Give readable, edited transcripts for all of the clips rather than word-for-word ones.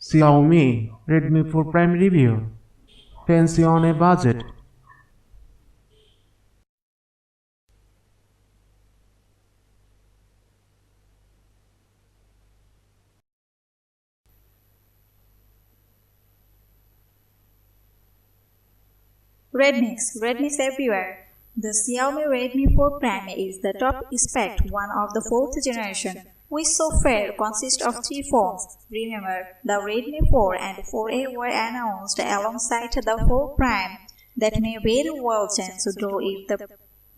Xiaomi Redmi 4 Prime review. Fancy on a budget. Redmi everywhere. The Xiaomi Redmi 4 Prime is the top spec one of the fourth generation, which so far consists of three phones. Remember, the Redmi 4 and 4A were announced alongside the 4 Prime. That may very well change, though if the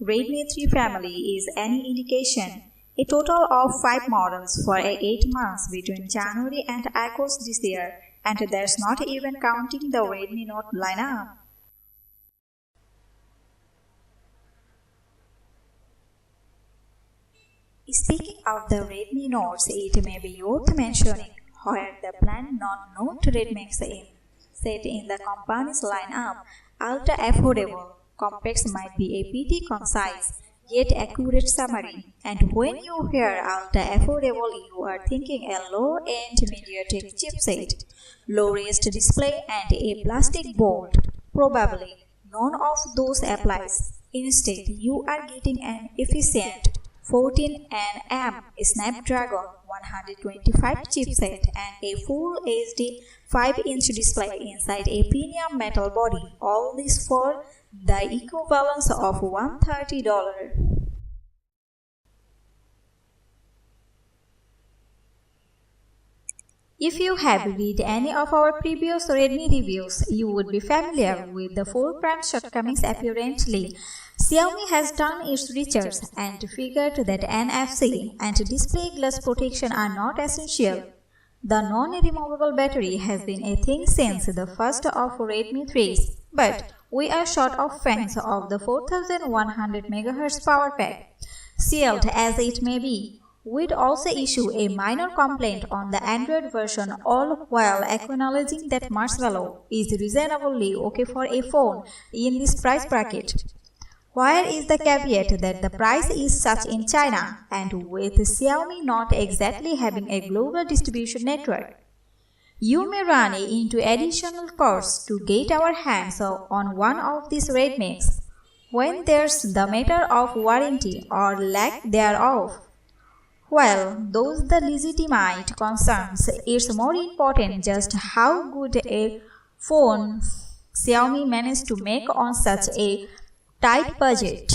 Redmi 3 family is any indication. A total of 5 models for 8 months between January and August this year, and that's not even counting the Redmi Note lineup. Speaking of the Redmi Notes, it may be worth mentioning where the planned non-Note Redmi is set in the company's lineup. Ultra affordable, compact might be a pretty concise yet accurate summary. And when you hear ultra affordable, you are thinking a low-end MediaTek chipset, low-res display, and a plastic board. Probably none of those applies. Instead, you are getting an efficient 14nm Snapdragon 125 chipset and a full HD 5-inch display inside a premium metal body. All this for the equivalence of $130. If you have read any of our previous Redmi reviews, you would be familiar with the 4 Prime shortcomings apparently. Xiaomi has done its research and figured that NFC and display glass protection are not essential. The non-removable battery has been a thing since the first of Redmi 3s, but we are short of fans of the 4100 MHz power pack. Sealed as it may be, we'd also issue a minor complaint on the Android version, all while acknowledging that marshmallow is reasonably okay for a phone in this price bracket. Where is the caveat that the price is such in China, and with Xiaomi not exactly having a global distribution network? You may run into additional costs to get our hands on one of these Redmis, when there's the matter of warranty or lack thereof. While those the legitimate concerns, it's more important just how good a phone Xiaomi managed to make on such a tight budget.